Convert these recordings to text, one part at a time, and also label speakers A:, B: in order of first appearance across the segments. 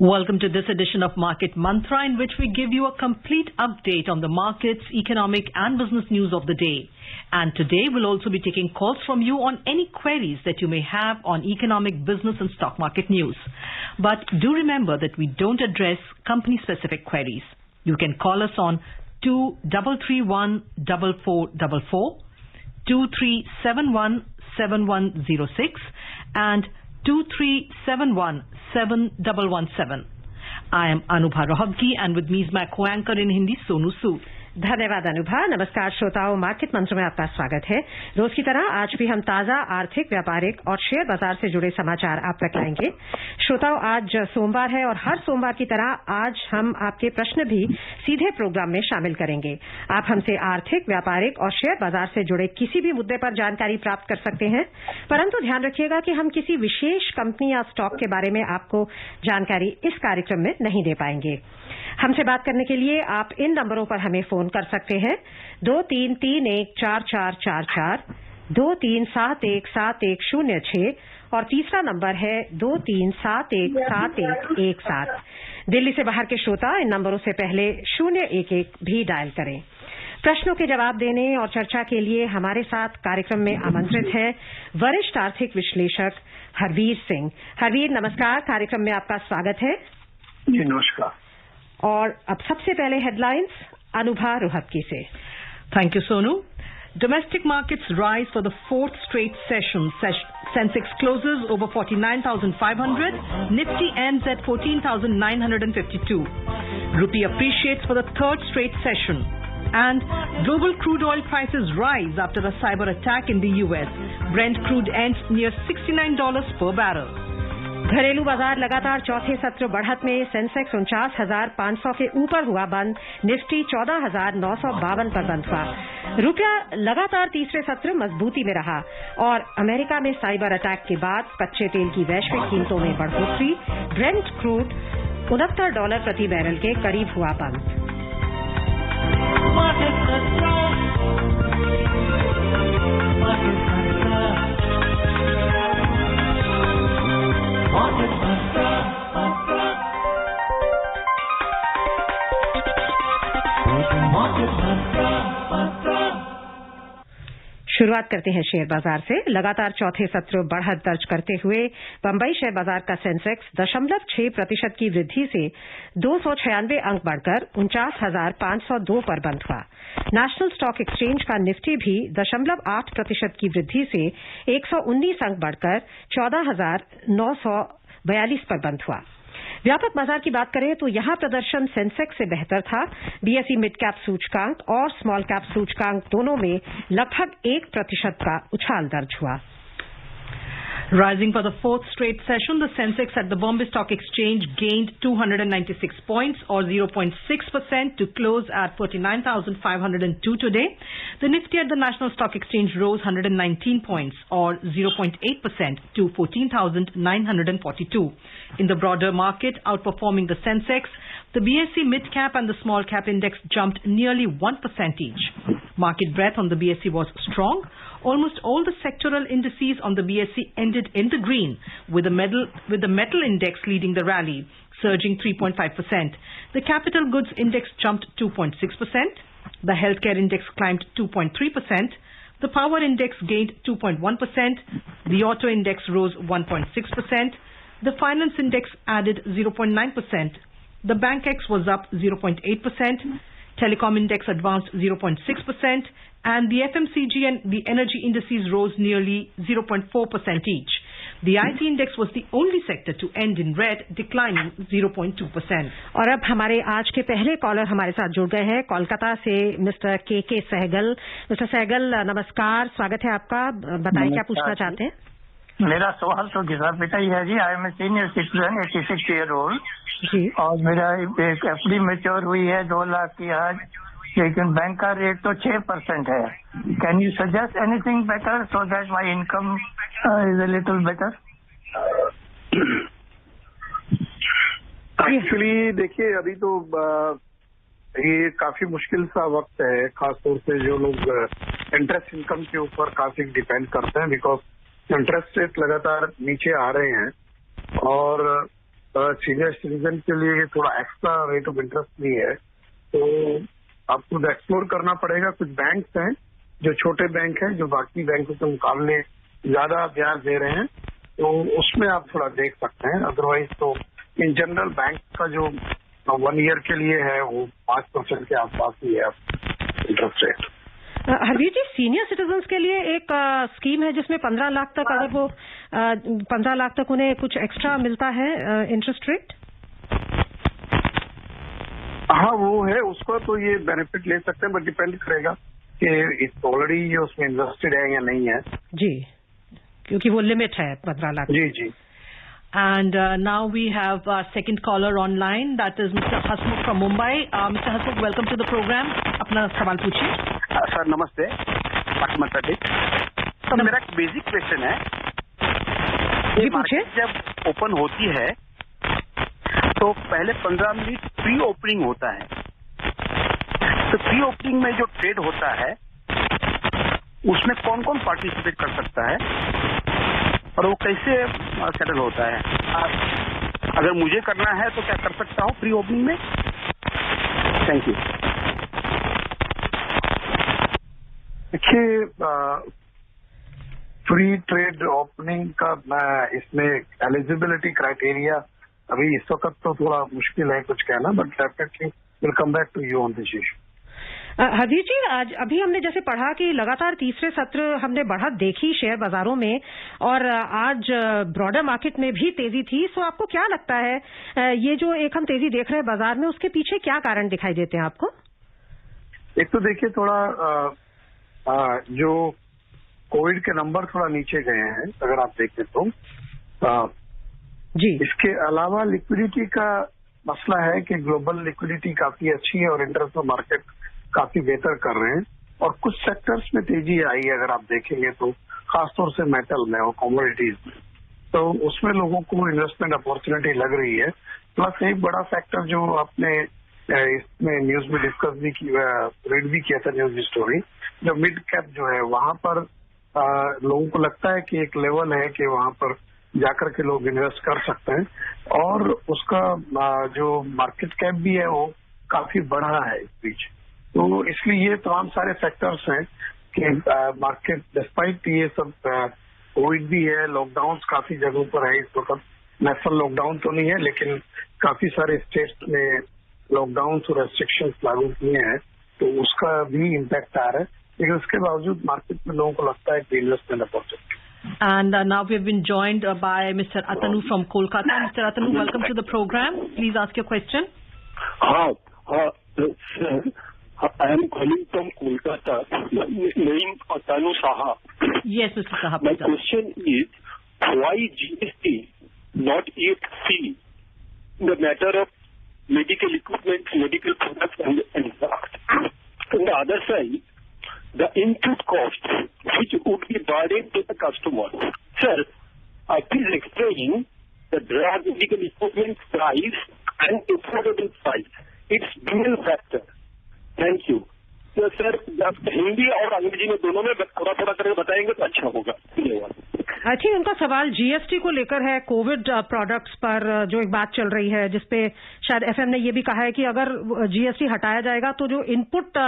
A: Welcome to this edition of Market Mantra, in which we give you a complete update on the markets, economic and business news of the day. And today we'll also be taking calls from you on any queries that you may have on economic, business and stock market news. But do remember that we don't address company-specific queries. You can call us on 2331 4444, 2371 7106 and 2371 7117. I am Anubha Rohabgi and with me is my co-anchor in Hindi, Sonu Sood.
B: धन्यवाद अनुभा। नमस्कार श्रोताओं, market मंत्र में आपका स्वागत है। रोज की तरह आज भी हम ताजा आर्थिक, व्यापारिक और शेयर बाजार से जुड़े समाचार आप तक लाएंगे। श्रोताओं, आज सोमवार है और हर सोमवार की तरह आज हम आपके प्रश्न भी सीधे प्रोग्राम में शामिल करेंगे। आप हमसे आर्थिक, व्यापारिक और शेयर बाजार से जुड़े किसी भी मुद्दे पर जानकारी प्राप्त कर सकते हैं, परंतु ध्यान रखिएगा कि हम किसी विशेष कंपनी या स्टॉक के बारे में आपको जानकारी इस कार्यक्रम में नहीं दे पाएंगे। हमसे बात करने के लिए आप इन नंबरों पर हमें फोन कर सकते हैं 23314444, 23717106 और तीसरा नंबर है 23717117। दिल्ली से बाहर के श्रोता इन नंबरों से पहले 011 भी डायल करें। प्रश्नों के जवाब देने और चर्चा के लिए हमारे साथ कार्यक्रम में आमंत्रित है वरिष्ठ आर्थिक विश्लेषक हरवीर सिंह। हरवीर, नमस्कार, कार्यक्रम में आपका स्वागत है।
C: जी नमस्कार।
B: और अब सबसे पहले हेडलाइंस अनुभा रोहतगी से।
A: Thank you, Sonu. Domestic markets rise for the fourth straight session. Sensex closes over 49,500. Nifty ends at 14,952. Rupee appreciates for the third straight session. And global crude oil prices rise after a cyber attack in the US. Brent crude ends near $69 per barrel.
B: घरेलू बाजार लगातार चौथे सत्र बढ़त में। Sensex 49,500 के ऊपर हुआ बंद। निफ्टी 14,952 पर बंद हुआ। रुपया लगातार तीसरे सत्र मजबूती में रहा और अमेरिका में साइबर अटैक के बाद कच्चे तेल की वैश्विक कीमतों में बढ़ोतरी। ब्रेंट क्रूड $69 प्रति बैरल के करीब हुआ बंद। शुरुआत करते हैं शेयर बाजार से। लगातार चौथे सत्र बढ़त दर्ज करते हुए बंबई शेयर बाजार का सेंसेक्स 0.6% की वृद्धि से 296 अंक बढ़कर 49,502 पर बंद हुआ। नेशनल स्टॉक एक्सचेंज का निफ्टी भी 0.8% की वृद्धि से 119 अंक बढ़कर 14,942 पर बंद हुआ। व्यापक बाजार की बात करें तो यहां प्रदर्शन सेंसेक्स से बेहतर था। बीएसई मिड कैप सूचकांक और स्मॉल कैप सूचकांक दोनों में लगभग 1% का उछाल दर्ज हुआ।
A: Rising for the fourth straight session, the Sensex at the Bombay Stock Exchange gained 296 points or 0.6% to close at 49,502 today. The Nifty at the National Stock Exchange rose 119 points or 0.8% to 14,942. In the broader market, outperforming the Sensex, the BSE Mid Cap and the Small Cap Index jumped nearly 1% each. Market breadth on the BSE was strong. Almost all the sectoral indices on the BSE ended in the green, with the metal index leading the rally, surging 3.5%. The capital goods index jumped 2.6%. The healthcare index climbed 2.3%. The power index gained 2.1%. The auto index rose 1.6%. The finance index added 0.9%. The BankX was up 0.8%. Telecom index advanced 0.6%. And the FMCG and the energy indices rose nearly 0.4% each. The IT index was the only sector to end in red, declining 0.2%.
B: और अब हमारे आज के पहले collar हमारे साथ जुड़ गए हैं कोलकाता से मिस्टर के सहगल। मिस्टर सहगल, नमस्कार, स्वागत है आपका। बताएं क्या पूछना चाहते हैं।
C: मेरा सवाल तो घिसा पिटा ही है जी। I am a senior citizen, 86 year old
B: जी, और
C: मेरा एक एफडी मैच्योर हुई है 2 लाख की आज, लेकिन बैंक का रेट तो 6% है। Can you suggest anything better so that my income is a little better?
D: Actually देखिए, अभी तो ये काफी मुश्किल सा वक्त है, खासतौर से जो लोग इंटरेस्ट इनकम के ऊपर काफी डिपेंड करते हैं, बिकॉज इंटरेस्ट रेट लगातार नीचे आ रहे हैं और सीनियर सिटीजन के लिए थोड़ा एक्स्ट्रा रेट ऑफ इंटरेस्ट भी है, तो आपको एक्सप्लोर करना पड़ेगा। कुछ बैंक्स हैं जो छोटे बैंक हैं, जो बाकी बैंकों के मुकाबले ज्यादा ब्याज दे रहे हैं, तो उसमें आप थोड़ा देख सकते हैं। अदरवाइज तो इन जनरल बैंक का जो 1 ईयर के लिए है वो 5% के आसपास ही है इंटरेस्ट रेट।
B: हरवीर जी, सीनियर सिटीजन्स के लिए एक स्कीम है जिसमें 15 लाख तक, अगर वो 15 लाख तक उन्हें कुछ एक्स्ट्रा मिलता है इंटरेस्ट रेट।
D: हाँ, वो है, उसका तो ये बेनिफिट ले सकते हैं, बट डिपेंड करेगा कि ऑलरेडी उसमें इन्वेस्टेड है या नहीं है।
B: जी, क्योंकि वो लिमिट है 15 लाख।
D: जी जी।
A: And now we have our second caller online. That is Mr. Hasmukh from Mumbai. Mr. Hasmukh, welcome to the program. अपना सवाल पूछिए।
E: सर नमस्ते, सर मेरा एक बेसिक क्वेश्चन है।
B: जी पूछिए।
E: जब ओपन होती है तो पहले 15 मिनट प्री ओपनिंग होता है, तो प्री ओपनिंग में जो ट्रेड होता है उसमें कौन कौन पार्टिसिपेट कर सकता है और वो कैसे सेटल होता है? अगर मुझे करना है तो क्या कर सकता हूँ प्री ओपनिंग में? Thank you.
D: देखिए, फ्री ट्रेड ओपनिंग का इसमें एलिजिबिलिटी क्राइटेरिया अभी इस वक्त तो थोड़ा मुश्किल है कुछ कहना, but definitely will come back to you on this issue.
B: Hardeep ji, आज अभी हमने जैसे पढ़ा कि लगातार तीसरे सत्र हमने बढ़त देखी शेयर बाजारों में, और आज ब्रॉडर मार्केट में भी तेजी थी। सो आपको क्या लगता है ये जो एक हम तेजी देख रहे हैं बाजार में, उसके पीछे क्या कारण दिखाई देते हैं आपको?
D: एक तो देखिए, थोड़ा जो कोविड के नंबर थोड़ा नीचे गए हैं अगर आप देखें तो
B: जी।
D: इसके अलावा लिक्विडिटी का मसला है कि ग्लोबल लिक्विडिटी काफी अच्छी है और इंटरनेशनल मार्केट काफी बेहतर कर रहे हैं, और कुछ सेक्टर्स में तेजी आई है अगर आप देखेंगे तो, खासतौर से मेटल में और कमोडिटीज में, तो उसमें लोगों को इन्वेस्टमेंट अपॉर्चुनिटी लग रही है। प्लस एक बड़ा फैक्टर जो आपने इसमें न्यूज में डिस्कस भी किया, रीड भी किया था न्यूज स्टोरी, जो मिड कैप जो है वहां पर लोगों को लगता है कि एक लेवल है कि वहां पर जाकर के लोग इन्वेस्ट कर सकते हैं, और उसका जो मार्केट कैप भी है वो काफी बढ़ा है इस बीच। तो इसलिए ये तमाम सारे फैक्टर्स हैं कि मार्केट डिस्पाइट ये सब कोविड भी है, लॉकडाउन काफी जगहों पर है इस वक्त। नेशनल लॉकडाउन तो नहीं है, लेकिन काफी सारे स्टेट्स में लॉकडाउन और रेस्ट्रिक्शंस लागू किए हैं, तो उसका भी इम्पैक्ट आ रहा है, लेकिन उसके बावजूद मार्केट में लोगों को लगता है कि investment opportunity.
A: And now we have been joined by Mr. Atanu from Kolkata. Mr. Atanu, welcome to the program. Please ask your question.
F: Sir, I am calling from Kolkata. Name Atanu Saha.
A: Yes, Mr. Saha.
F: My question is, why GST not yet seen the matter of medical equipment, medical products and drugs? On the other side, the input costs which would be burdened to the customer. Sir, please explain the drug medical equipment price and affordable price. It's dual factor. Thank you. तो sir Hindi और अंग्रेजी में दोनों में थोड़ा थोड़ा करके बताएंगे तो अच्छा होगा। धन्यवाद।
B: आई थिंक उनका सवाल जीएसटी को लेकर है, कोविड प्रोडक्ट्स पर जो एक बात चल रही है, जिसपे शायद एफएम ने ये भी कहा है कि अगर जीएसटी हटाया जाएगा तो जो इनपुट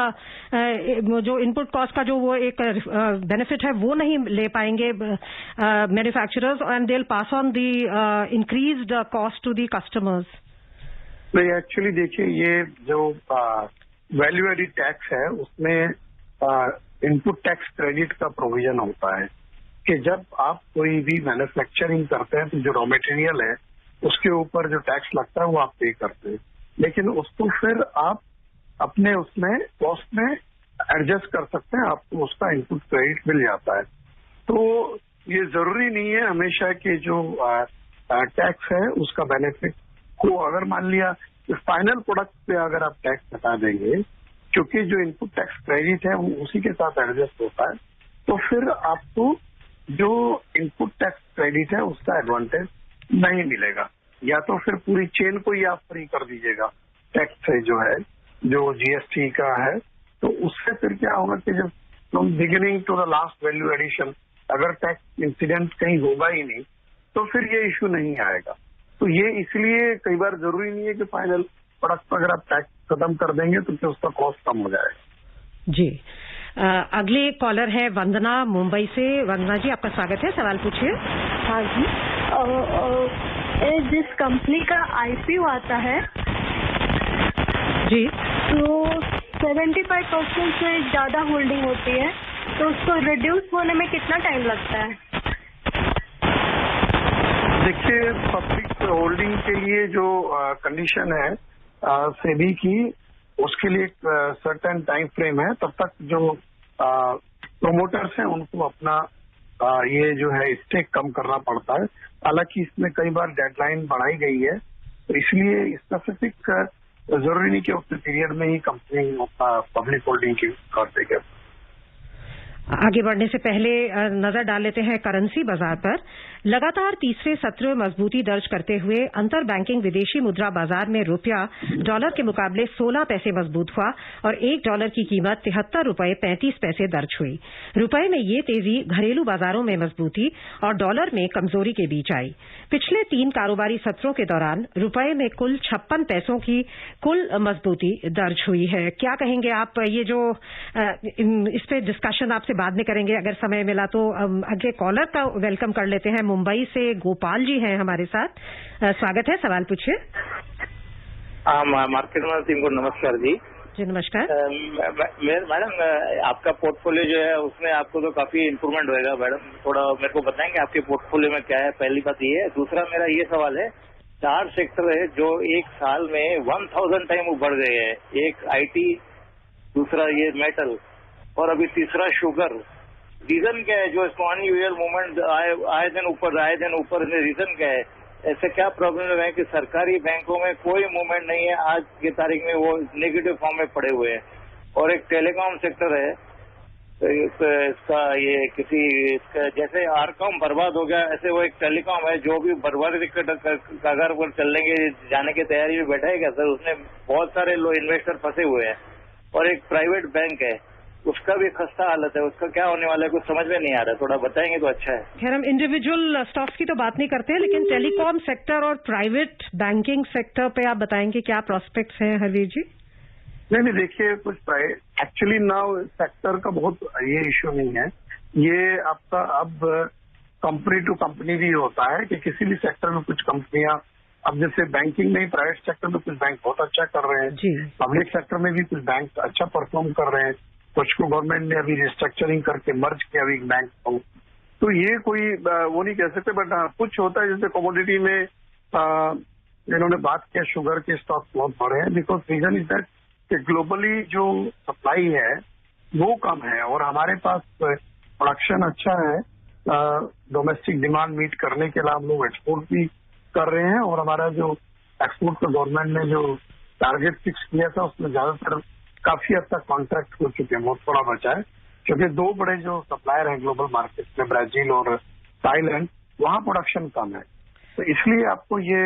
B: कॉस्ट का जो वो एक बेनिफिट है वो नहीं ले पाएंगे manufacturers, and they will pass on the increased cost to the customers.
D: नहीं, एक्चुअली देखिए, ये जो वैल्यू एडिड टैक्स है उसमें इनपुट टैक्स क्रेडिट का प्रोविजन होता है कि जब आप कोई भी मैन्युफैक्चरिंग करते हैं तो जो रॉ मटेरियल है उसके ऊपर जो टैक्स लगता है वो आप पे करते हैं, लेकिन उसको फिर आप अपने उसमें कॉस्ट में एडजस्ट कर सकते हैं, आपको उसका इनपुट क्रेडिट मिल जाता है। तो ये जरूरी नहीं है हमेशा कि जो टैक्स है उसका बेनिफिट को, अगर मान लिया कि फाइनल प्रोडक्ट पे अगर आप टैक्स हटा देंगे, क्योंकि जो इनपुट टैक्स क्रेडिट है वो उसी के साथ एडजस्ट होता है, तो फिर आपको जो इनपुट टैक्स क्रेडिट है उसका एडवांटेज नहीं मिलेगा, या तो फिर पूरी चेन को ही आप फ्री कर दीजिएगा टैक्स से जो है, जो जीएसटी का है। तो उससे फिर क्या होगा कि जब from beginning to the last value addition अगर टैक्स इंसिडेंट कहीं होगा ही नहीं तो फिर ये इश्यू नहीं आएगा। तो ये इसलिए कई बार जरूरी नहीं है कि फाइनल प्रोडक्ट पर अगर आप टैक्स खत्म कर देंगे तो फिर उसका कॉस्ट कम हो जाएगा।
B: जी, अगले कॉलर है वंदना मुंबई से। वंदना जी, आपका स्वागत है, सवाल पूछिए।
G: हाँ जी, जिस कंपनी का IPO आता है
B: जी,
G: तो 75% से ज्यादा होल्डिंग होती है, तो उसको रिड्यूस होने में कितना टाइम लगता है?
D: देखिए, पब्लिक होल्डिंग के लिए जो कंडीशन है सेबी की, उसके लिए एक सर्टेन टाइम फ्रेम है। तब तक जो प्रोमोटर्स हैं उनको अपना ये जो है स्टेक कम करना पड़ता है। हालांकि इसमें कई बार डेडलाइन बढ़ाई गई है, तो इसलिए स्पेसिफिक जरूरी नहीं कि उस पीरियड में ही कंपनी अपना पब्लिक होल्डिंग की कर देगा।
B: आगे बढ़ने से पहले नजर डाल लेते हैं करेंसी बाजार पर। लगातार तीसरे सत्र मजबूती दर्ज करते हुए अंतर बैंकिंग विदेशी मुद्रा बाजार में रुपया डॉलर के मुकाबले 16 पैसे मजबूत हुआ और $1 की कीमत 73 रुपये 35 पैसे दर्ज हुई। रुपये में ये तेजी घरेलू बाजारों में मजबूती और डॉलर में कमजोरी के बीच आई। पिछले 3 कारोबारी सत्रों के दौरान रुपये में कुल 56 पैसों की कुल मजबूती दर्ज हुई है। क्या कहेंगे आप? ये जो इस पे डिस्कशन आपसे बाद में करेंगे, अगर समय मिला तो। अगले कॉलर का वेलकम कर लेते हैं। मुंबई से गोपाल जी हैं हमारे साथ। स्वागत है, सवाल पूछिए।
H: मार्केट में टीम को नमस्कार जी।
B: जी नमस्कार।
H: मैडम, आपका पोर्टफोलियो जो है उसमें आपको तो काफी इम्प्रूवमेंट होएगा मैडम, थोड़ा मेरे को बताएंगे आपके पोर्टफोलियो में क्या है? पहली बात ये है। दूसरा मेरा ये सवाल है, 4 सेक्टर है जो एक साल में 1000 टाइम बढ़ गए हैं। एक IT, दूसरा ये मेटल और अभी तीसरा शुगर। रीजन क्या है जो इसको अनयूजुअल मूवमेंट आए दिन ऊपर रीजन क्या है? ऐसे क्या प्रॉब्लम है कि सरकारी बैंकों में कोई मूवमेंट नहीं है? आज की तारीख में वो नेगेटिव फॉर्म में पड़े हुए हैं। और एक टेलीकॉम सेक्टर है, तो इसका ये इसका जैसे आरकॉम बर्बाद हो गया, ऐसे वो एक टेलीकॉम है जो भी बर्बादी के कगार पर चलने जाने की तैयारी में बैठा है क्या सर? उसमें बहुत सारे लोग इन्वेस्टर फंसे हुए हैं। और एक प्राइवेट बैंक है, उसका भी खस्ता हालत है, उसका क्या होने वाला है कुछ समझ में नहीं आ रहा है, थोड़ा बताएंगे तो अच्छा है।
B: खैर, हम इंडिविजुअल स्टॉक्स की तो बात नहीं करते, लेकिन टेलीकॉम सेक्टर और प्राइवेट बैंकिंग सेक्टर पे आप बताएंगे क्या प्रोस्पेक्ट्स हैं हरवीर जी?
D: नहीं, देखिए, कुछ एक्चुअली नाउ सेक्टर का बहुत ये इश्यू नहीं है। ये आपका अब कंपनी टू कंपनी भी होता है कि किसी भी सेक्टर में कुछ कंपनियां, अब जैसे बैंकिंग में प्राइवेट सेक्टर में कुछ बैंक बहुत अच्छा कर रहे हैं, पब्लिक सेक्टर में भी कुछ बैंक अच्छा परफॉर्म कर रहे हैं, कुछ को गवर्नमेंट ने अभी रिस्ट्रक्चरिंग करके मर्ज किया अभी बैंक को। तो ये कोई वो नहीं कह सकते, बट हाँ कुछ होता है। जैसे कमोडिटी में इन्होंने बात किया, शुगर के स्टॉक बहुत बढ़े हैं, बिकॉज रीजन इज दैट कि ग्लोबली जो सप्लाई है वो कम है और हमारे पास प्रोडक्शन अच्छा है। डोमेस्टिक डिमांड मीट करने के लिए हम लोग एक्सपोर्ट भी कर रहे हैं और हमारा जो एक्सपोर्ट का गवर्नमेंट ने जो टारगेट फिक्स किया था उसमें ज्यादातर काफी हद तक कॉन्ट्रैक्ट हो चुके हैं, बहुत थोड़ा बचा है। क्योंकि 2 बड़े जो सप्लायर हैं ग्लोबल मार्केट में, ब्राजील और थाईलैंड, वहां प्रोडक्शन कम है, तो इसलिए आपको ये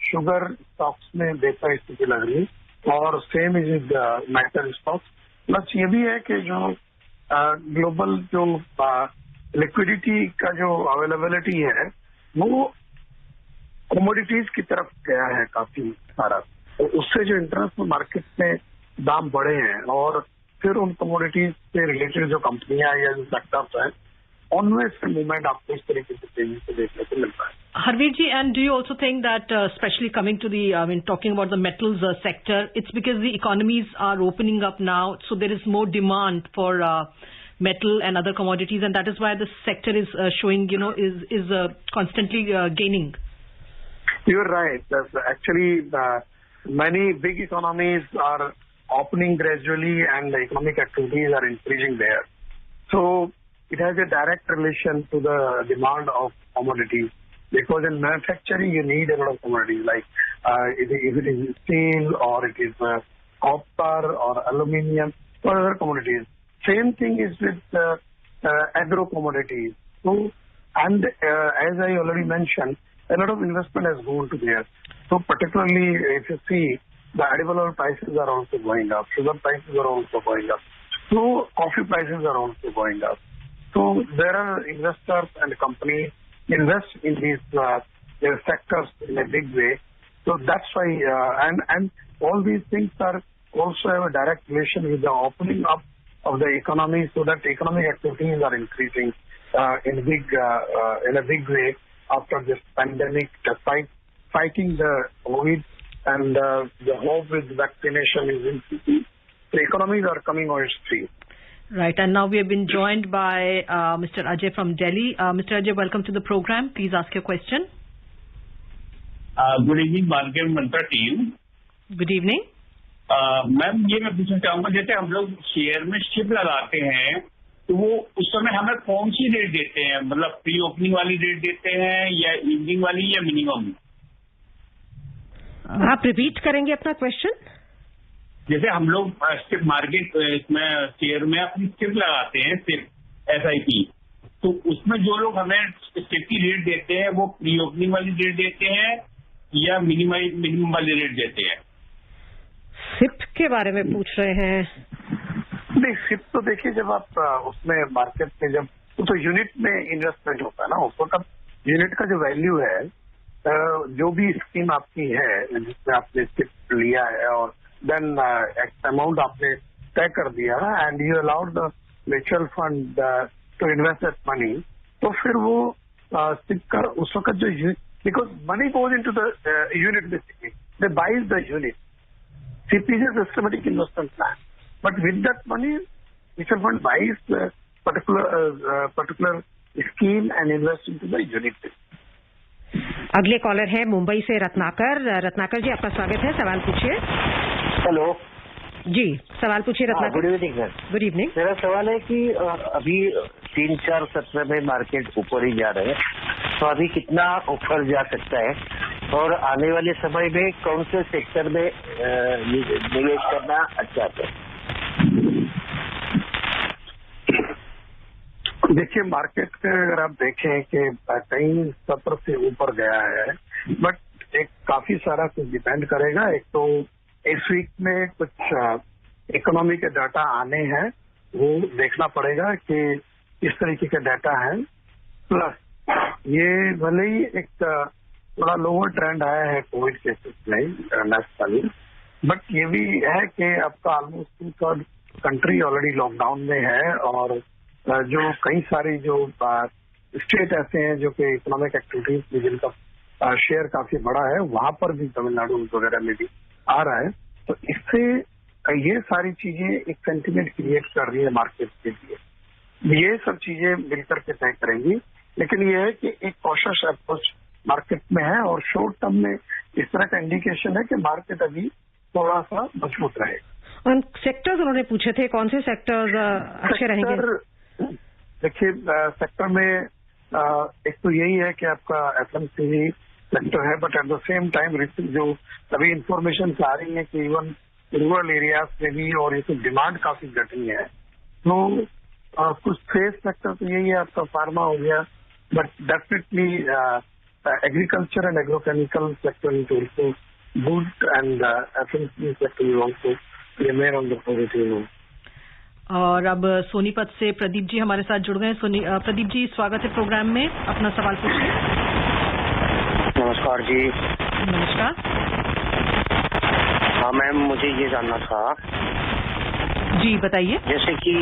D: शुगर स्टॉक्स में बेहतर स्थिति लग रही है। और same is metal stocks. Plus ये भी है कि जो ग्लोबल जो लिक्विडिटी का जो अवेलेबिलिटी है वो कमोडिटीज की तरफ गया है काफी सारा, तो उससे जो इंटरनेशनल मार्केट में दाम बढ़े हैं और फिर उन कमोडिटीज से रिलेटेड जो कंपनियां या जो सेक्टर्स हैं उनमें से मूवमेंट आपको इस तरीके से तेजी से देखने को मिलता है।
A: Harveer ji, and do you also think that, especially coming to the, talking about the metals sector, it's because the economies are opening up now, so there is more demand for metal and other commodities, and that is why this sector is showing, is constantly gaining?
D: You're right. Actually, many big economies are opening gradually and the economic activities are increasing there. So it has a direct relation to the demand of commodities, because in manufacturing you need a lot of commodities, like if it is steel or it is copper or aluminium or other commodities. Same thing is with agro commodities. So, and as I already mentioned, a lot of investment has gone to there. So particularly if you see, the edible oil prices are also going up, sugar prices are also going up, so coffee prices are also going up. So there are investors and companies invest in these their sectors in a big way. So that's why, and all these things are also have a direct relation with the opening up of the economy, so that economic activities are increasing in a big way after this pandemic, fighting the COVID, and the hope with vaccination is increasing. The economies are coming on its feet.
A: Right, and now we have been joined by Mr. Ajay from Delhi. Mr. Ajay, welcome to the program. Please ask your question.
I: Good evening market Mantra team.
A: Good evening
I: ma'am, ये मैं पूछना चाहूंगा, जैसे हम लोग share में ship लगाते हैं तो वो उस समय हमें कौन सी रेट देते हैं? मतलब प्री ओपनिंग वाली रेट देते हैं या इवनिंग वाली या मिनिमम?
B: आप रिपीट करेंगे अपना क्वेश्चन?
I: जैसे हम लोग शिप मार्केट इसमें शेयर में अपनी शिप लगाते हैं, सिर्फ SIP, तो उसमें जो लोग हमें शिप की रेट देते हैं वो प्री ओपनिंग वाली रेट देते हैं या मिनिमम वाली रेट देते हैं?
B: सिप के बारे में पूछ रहे हैं?
D: नहीं, सिप तो देखिए, जब आप उसमें मार्केट में जब तो यूनिट में इन्वेस्टमेंट होता है ना, उसको तब यूनिट का जो वैल्यू है, जो भी स्कीम आपकी है जिसमें आपने सिप लिया है और देन अमाउंट आपने तय कर दिया and you allowed the mutual fund to invest that money, तो फिर वो सिप का उस वक्त जो, because money goes into the unit, basically they buys the unit. SIP is a systematic investment plan, but with that money, mutual fund buys particular scheme and invests into the unit.
B: अगले collar है मुंबई से रत्नाकर. रत्नाकर जी, आपका स्वागत है, सवाल पूछिए.
J: Hello
B: जी, सवाल पूछिए Ratnakar.
J: Good evening sir.
B: Good evening.
J: मेरा सवाल है कि अभी 3-4 सत्र में मार्केट ऊपर ही जा रहे हैं, तो अभी कितना ऊपर जा सकता है और आने वाले समय में कौन से सेक्टर में निवेश करना अच्छा है?
D: देखिए, मार्केट में अगर आप देखें कि कई सत्र से ऊपर गया है, बट एक काफी सारा कुछ डिपेंड करेगा. एक तो इस वीक में कुछ इकोनॉमी के डाटा आने हैं, वो देखना पड़ेगा कि किस तरीके के डाटा है. प्लस ये भले ही एक थोड़ा लोअर ट्रेंड आया है कोविड केसेस में नेशनली, बट ये भी है कि आपका ऑलमोस्ट 2/3 कंट्री ऑलरेडी लॉकडाउन में है, और जो कई सारी जो स्टेट ऐसे हैं जो कि इकोनॉमिक एक्टिविटीज में जिनका शेयर काफी बड़ा है, वहां पर भी तमिलनाडु वगैरह में भी आ रहा है. तो इससे ये सारी चीजें एक सेंटिमेंट क्रिएट कर रही है मार्केट के लिए. ये सब चीजें मिलकर के तय करेंगी, लेकिन ये है कि एक कॉशियस अप्रोच मार्केट में है, और शॉर्ट टर्म में इस तरह का इंडिकेशन है कि मार्केट अभी थोड़ा सा मजबूत रहेगा.
B: और सेक्टर्स उन्होंने पूछे थे, कौन से सेक्टर्स अच्छे रहेंगे?
D: देखिए, सेक्टर में एक तो यही है कि आपका FMCG सेक्टर है, but at the same time जो अभी इंफॉर्मेशन आ रही है कि इवन रूरल एरियाज में भी और ये डिमांड काफी घटी है. तो कुछ सेफ सेक्टर तो यही है, आपका फार्मा हो गया, but definitely agriculture and agrochemical sector is also good, and FMCG sector is also remain on the positive note.
A: और अब सोनीपत से प्रदीप जी हमारे साथ जुड़ गए. प्रदीप जी, स्वागत है प्रोग्राम में, अपना सवाल पूछिए.
J: नमस्कार जी.
A: नमस्कार.
J: हाँ मैम, मुझे ये जानना था.
A: जी बताइए.
J: जैसे कि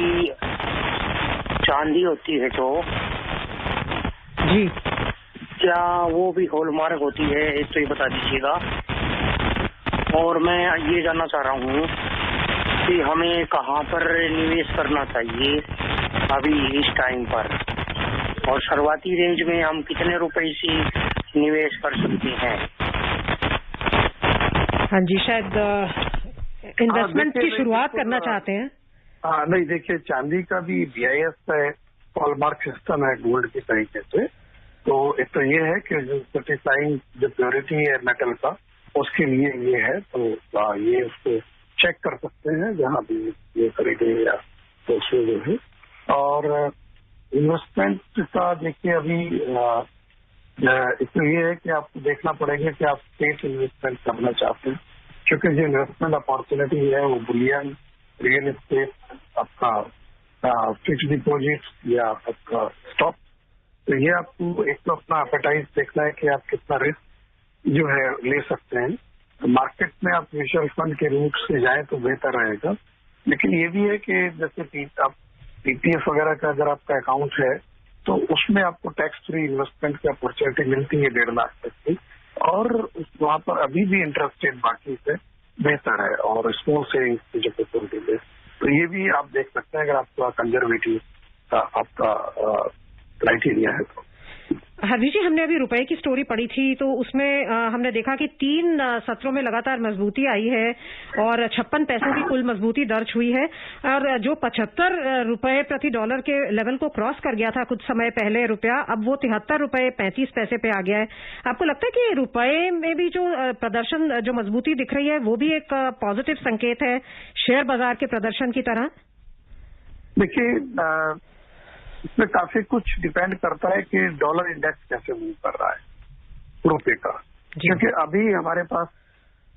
J: चांदी होती है तो
B: जी,
J: क्या वो भी हॉलमार्क होती है? एक तो ये बता दीजिएगा. और मैं ये जानना चाह रहा हूँ कि हमें कहाँ पर निवेश करना चाहिए अभी इस टाइम पर, और शुरुआती रेंज में हम कितने रुपए से निवेश कर सकते हैं?
B: हाँ जी, शायद इन्वेस्टमेंट की शुरुआत करना चाहते हैं.
D: नहीं, देखिए, चांदी का भी BIS है, हॉलमार्क सिस्टम है गोल्ड के तरीके से. तो एक तो ये है कि जो सर्टिफाइंग जो प्योरिटी है मेटल का, उसके लिए ये है, तो ये उसको चेक कर सकते हैं जहां भी ये खरीदे या तो जो है. और इन्वेस्टमेंट का देखिए, अभी इसमें ये है कि आपको देखना पड़ेगा कि आप स्टेट इन्वेस्टमेंट करना चाहते हैं, क्योंकि जो इन्वेस्टमेंट अपॉर्चुनिटी है वो बुलियन, रियल एस्टेट, आपका फिक्स डिपॉजिट या आपका स्टॉक, तो ये आपको एक तो अपना एपेटाइज देखना है कि आप कितना रिस्क जो है ले सकते हैं। तो मार्केट में आप म्यूचुअल फंड के रूट से जाएं तो बेहतर रहेगा। लेकिन ये भी है कि जैसे आप पीपीएफ वगैरह का अगर आपका अकाउंट है तो उसमें आपको टैक्स फ्री इन्वेस्टमेंट की अपॉर्चुनिटी मिलती है 1.5 लाख तक की, और वहां पर अभी भी इंटरेस्ट रेट बाकी से बेहतर है, और स्मॉल सेविंग्स की जो फैसिलिटी है तो ये भी आप देख सकते हैं अगर आपका कंजर्वेटिव आपका क्राइटेरिया है तो।
B: हरवीर जी, हमने अभी रुपए की स्टोरी पढ़ी थी तो उसमें हमने देखा कि 3 सत्रों में लगातार मजबूती आई है और 56 पैसों की कुल मजबूती दर्ज हुई है, और जो 75 रुपए प्रति डॉलर के लेवल को क्रॉस कर गया था कुछ समय पहले रुपया, अब वो 73 रुपए 35 पैसे पे आ गया है। आपको लगता है कि रुपए में भी जो प्रदर्शन, जो मजबूती दिख रही है वो भी एक पॉजिटिव संकेत है शेयर बाजार के प्रदर्शन की तरह?
D: देखिए, इसमें काफी कुछ डिपेंड करता है कि डॉलर इंडेक्स कैसे मूव कर रहा है रुपए का, क्योंकि अभी हमारे पास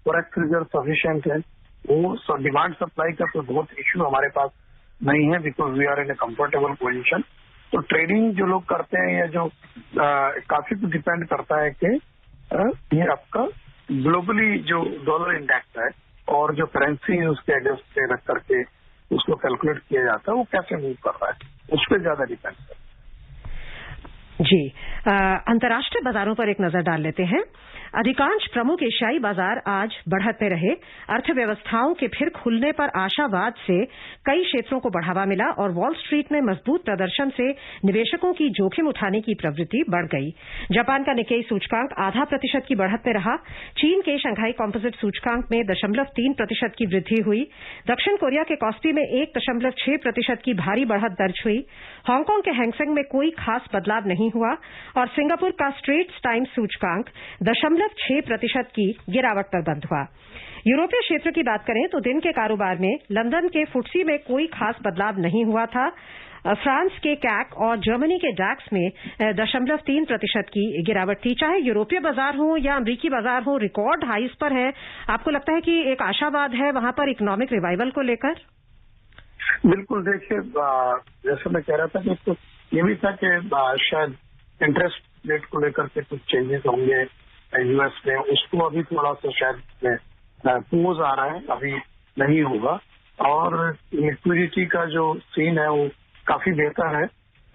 D: फॉरेक्स रिजर्व सफिशिएंट है। वो डिमांड सप्लाई का तो बहुत इश्यू हमारे पास नहीं है, because we are in a comfortable position. तो ट्रेडिंग जो लोग करते हैं या जो काफी कुछ डिपेंड करता है कि ये आपका ग्लोबली जो डॉलर इंडेक्स है और जो करेंसी है उसके एडजस्ट पे रख करके उसको कैलकुलेट किया जाता है, वो कैसे मूव कर रहा है उस पर ज्यादा डिपेंड करता है।
B: जी, अंतर्राष्ट्रीय बाजारों पर एक नजर डाल लेते हैं। अधिकांश प्रमुख एशियाई बाजार आज बढ़त में रहे। अर्थव्यवस्थाओं के फिर खुलने पर आशावाद से कई क्षेत्रों को बढ़ावा मिला और वॉल स्ट्रीट में मजबूत प्रदर्शन से निवेशकों की जोखिम उठाने की प्रवृत्ति बढ़ गई। जापान का निक्केई सूचकांक 0.5% की बढ़त में रहा। चीन के शंघाई कॉम्पोजिट सूचकांक में 0.3% की वृद्धि हुई। दक्षिण कोरिया के कॉस्पी में 1.6% की भारी बढ़त दर्ज हुई। हांगकांग के हैंगसेंग में कोई खास बदलाव नहीं हुआ और सिंगापुर का स्ट्रेट्स टाइम्स सूचकांक 0.6% की गिरावट पर बंद हुआ। यूरोपीय क्षेत्र की बात करें तो दिन के कारोबार में लंदन के फुट्सी में कोई खास बदलाव नहीं हुआ था। फ्रांस के कैक और जर्मनी के डैक्स में 0.3% की गिरावट थी। चाहे यूरोपीय बाजार हो या अमरीकी बाजार हो, रिकॉर्ड हाईज पर है। आपको लगता है कि एक आशावाद है वहां पर इकोनॉमिक रिवाइवल को लेकर?
D: बिल्कुल, देखिए, जैसे मैं कह रहा था कि तो ये भी था कि शायद इंटरेस्ट रेट को लेकर के कुछ चेंजेस होंगे यूएस में, उसको अभी थोड़ा सा शायद पोज आ रहा है, अभी नहीं होगा। और लिक्विडिटी का जो सीन है वो काफी बेहतर है।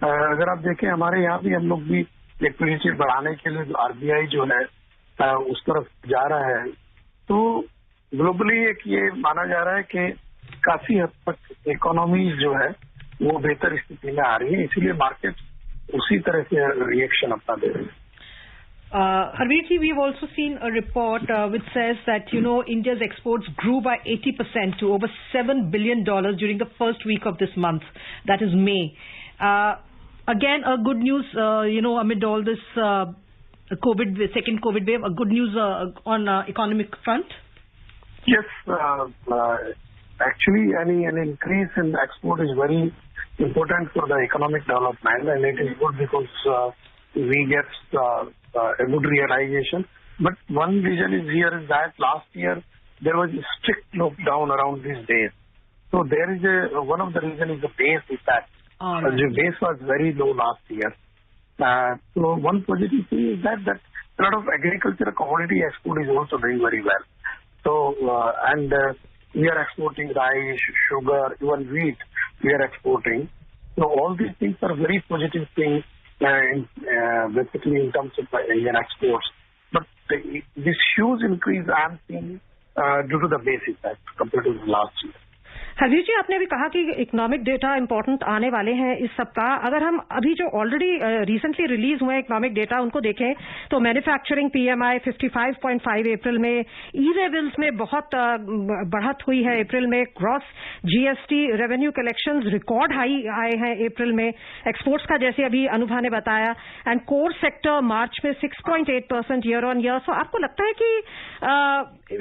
D: अगर आप देखें हमारे यहाँ भी हम लोग भी लिक्विडिटी बढ़ाने के लिए आरबीआई जो है उस तरफ जा रहा है। तो ग्लोबली एक ये माना जा रहा है कि काफी हद तक इकोनॉमी जो है वो बेहतर स्थिति में आ रही है, इसीलिए मार्केट उसी तरह से रिएक्शन अपना दे रही है।
A: Harveer ji, we've also seen a report which says that, India's exports grew by 80% to over $7 billion during the first week of this month, that is May. Again, a good news, amid all this second COVID wave, a good news on economic front?
D: Yes, actually, an increase in export is very important for the economic development, and it is good because we get a good realization. But one reason here is that last year there was a strict lockdown around these days. So there is one of the reasons is the base effect. The base was very low last year. So one positive thing is that a lot of agricultural commodity export is also doing very well. So we are exporting rice, sugar, even wheat we are exporting. So all these things are very positive things. Basically in terms of Indian exports, but this huge increase I am seeing due to the base effect compared to last year.
B: Harvir जी, आपने भी कहा कि economic data important आने वाले हैं इस सप्ताह। अगर हम अभी जो ऑलरेडी रिसेंटली रिलीज हुए इकोनॉमिक डेटा उनको देखें तो मैन्युफैक्चरिंग पीएमआई 55.5 अप्रैल में, ई वे बिल्स में बहुत बढ़त हुई है अप्रैल में, cross GST revenue collections record high आए हैं अप्रैल में, एक्सपोर्ट्स का जैसे अभी अनुभा ने बताया, एंड कोर सेक्टर मार्च में 6.8% ईयर ऑन ईयर। सो आपको लगता है कि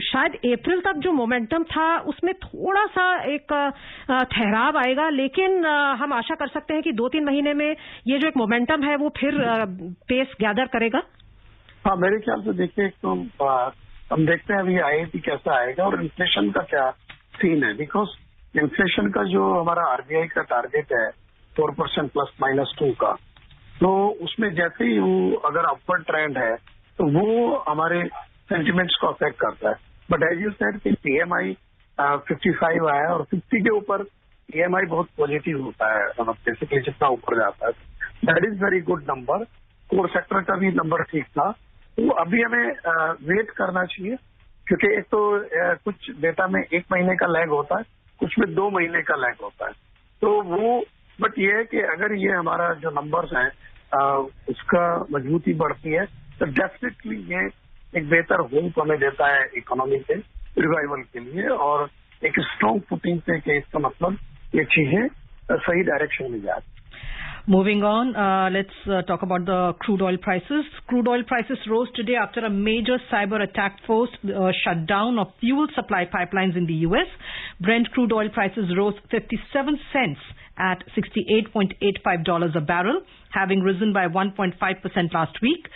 B: शायद अप्रैल तक जो मोमेंटम था उसमें थोड़ा सा एक ठहराव आएगा, लेकिन हम आशा कर सकते हैं कि 2-3 महीने में ये जो एक मोमेंटम है वो फिर पेस गैदर करेगा?
D: हाँ, मेरे ख्याल से देखिए तो हम देखते हैं अभी आईआईपी कैसा आएगा और इन्फ्लेशन का क्या सीन है, बिकॉज इन्फ्लेशन का जो हमारा आरबीआई का टारगेट है 4% ±2 का, तो उसमें जैसे ही वो अगर अपवर्ड ट्रेंड है तो वो हमारे सेंटिमेंट्स को अफेक्ट करता है। बट एज यू सेड कि PMI 55 आया और 50 के ऊपर PMI बहुत पॉजिटिव होता है, मतलब बेसिकली जितना ऊपर जाता है that is very good number. Core sector का भी नंबर ठीक था। तो अभी हमें वेट करना चाहिए, क्योंकि एक तो कुछ डेटा में 1 महीने का लैग होता है, कुछ में 2 महीने का लैग होता है। तो वो बट ये है कि अगर ये हमारा जो नंबर्स हैं उसका मजबूती बढ़ती है तो डेफिनेटली ये एक बेहतर होप हमें देता है इकोनॉमी के रिवाइवल के लिए और एक स्ट्रॉन्ग फुटिंग पे कि इसका मतलब ये चीजें सही डायरेक्शन में जाए।
A: Moving on, let's talk about the crude oil prices. Crude oil prices rose today after a major cyber attack forced shutdown of fuel supply pipelines in the U.S. Brent crude oil prices rose 57 cents at $68.85 a barrel, having risen by 1.5% last week.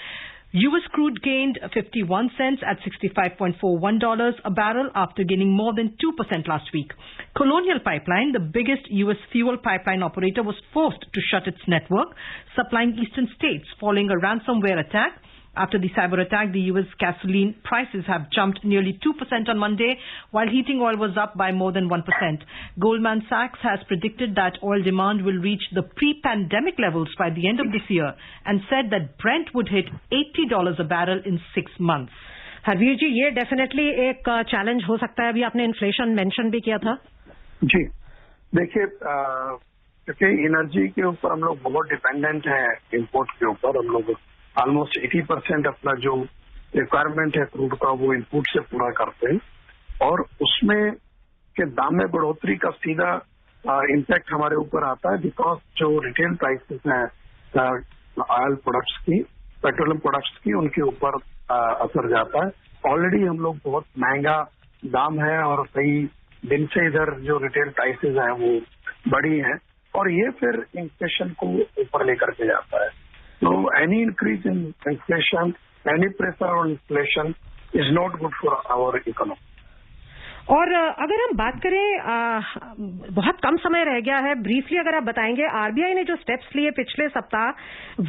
A: U.S. crude gained 51 cents at $65.41 a barrel after gaining more than 2% last week. Colonial Pipeline, the biggest U.S. fuel pipeline operator, was forced to shut its network, supplying eastern states following a ransomware attack. After the cyber attack, the U.S. gasoline prices have jumped nearly 2% on Monday, while heating oil was up by more than 1%. Goldman Sachs has predicted that oil demand will reach the pre-pandemic levels by the end of this year and said that Brent would hit $80 a barrel in 6 months.
B: Harvir जी, ये definitely एक challenge हो सकता है। अभी आपने inflation mention भी किया था।
D: जी देखिए, क्योंकि एनर्जी के ऊपर हम लोग बहुत डिपेंडेंट हैं, इम्पोर्ट के ऊपर हम लोग ऑलमोस्ट 80% अपना जो रिक्वायरमेंट है क्रूड का वो इनपुट से पूरा करते हैं और उसमें के दाम में बढ़ोतरी का सीधा इम्पैक्ट हमारे ऊपर आता है, बिकॉज जो रिटेल प्राइसेस हैं ऑयल प्रोडक्ट्स की, पेट्रोलियम प्रोडक्ट्स की, उनके ऊपर असर जाता है। ऑलरेडी हम लोग बहुत महंगा दाम है और कई दिन से इधर जो रिटेल प्राइसेस हैं वो बढ़ी हैं और ये फिर इन्फ्लेशन को ऊपर लेकर के जाता है। So any increase in inflation, any pressure on inflation is not good for our economy.
B: और अगर हम बात करें, बहुत कम समय रह गया है, ब्रीफली अगर आप बताएंगे आरबीआई ने जो स्टेप्स लिए पिछले सप्ताह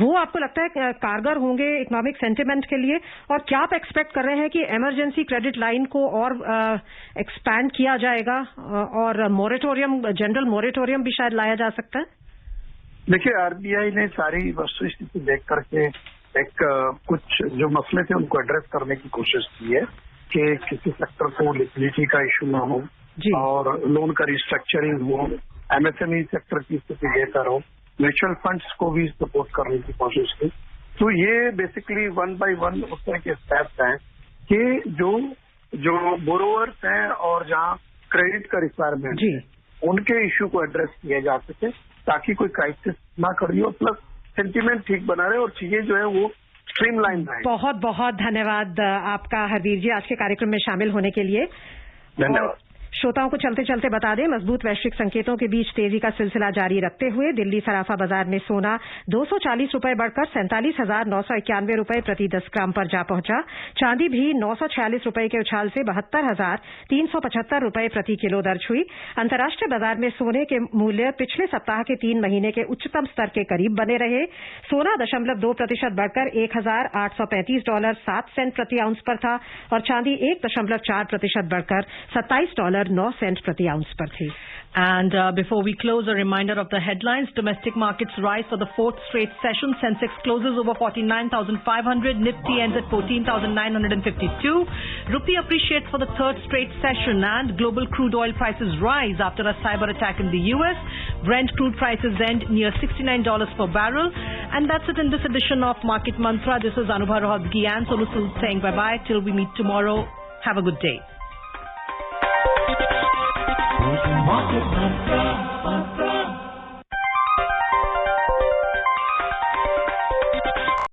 B: वो आपको लगता है कारगर होंगे इकोनॉमिक सेंटिमेंट के लिए? और क्या आप एक्सपेक्ट कर रहे हैं कि इमरजेंसी क्रेडिट लाइन को और एक्सपैंड किया जाएगा और मोरेटोरियम, जनरल मोरेटोरियम भी शायद लाया जा सकता है?
D: देखिए, आरबीआई ने सारी वस्तुस्थिति देख करके एक कुछ जो मसले थे उनको एड्रेस करने की कोशिश की है कि किसी सेक्टर को लिक्विडिटी का इशू ना हो और लोन का रिस्ट्रक्चरिंग हो, एमएसएमई सेक्टर की स्थिति बेहतर हो, म्यूचुअल फंड्स को भी सपोर्ट करने की कोशिश की। तो ये बेसिकली 1 by 1 उस तरह के स्टेप्स हैं कि जो बोरोवर्स हैं और जहाँ क्रेडिट का रिक्वायरमेंट है उनके इशू को एड्रेस किया जा सके ताकि कोई क्राइसिस ना खड़ी हो, प्लस सेंटिमेंट ठीक बना रहे और चीजें जो है वो स्ट्रीमलाइन रहे।
B: बहुत बहुत धन्यवाद आपका हरवीर जी, आज के कार्यक्रम में शामिल होने के लिए।
D: धन्यवाद।
B: श्रोताओं को चलते चलते बता दें, मजबूत वैश्विक संकेतों के बीच तेजी का सिलसिला जारी रखते हुए दिल्ली सराफा बाजार में सोना 240 रुपए बढ़कर 47,991 रुपए प्रति 10 ग्राम पर जा पहुंचा। चांदी भी 946 रुपए के उछाल से 72,375 रुपए प्रति किलो दर्ज हुई। अंतर्राष्ट्रीय बाजार में सोने के मूल्य पिछले सप्ताह के 3 महीने के उच्चतम स्तर के करीब बने रहे। सोना 0.2% बढ़कर $1,835.07 प्रति आउंस पर था और चांदी 1.4% बढ़कर $27.09 प्रति आउंस पर थी।
A: And before we close, a reminder of the headlines. Domestic markets rise for the 4th straight session. Sensex closes over 49,500. Nifty ends at 14,952. Rupee appreciates for the 3rd straight session. And global crude oil prices rise after a cyber attack in the U.S. Brent crude prices end near $69 per barrel. And that's it in this edition of Market Mantra. This is Anubha Rohatgi and Sonu Sood saying bye-bye till we meet tomorrow. Have a good day. Market Mantra.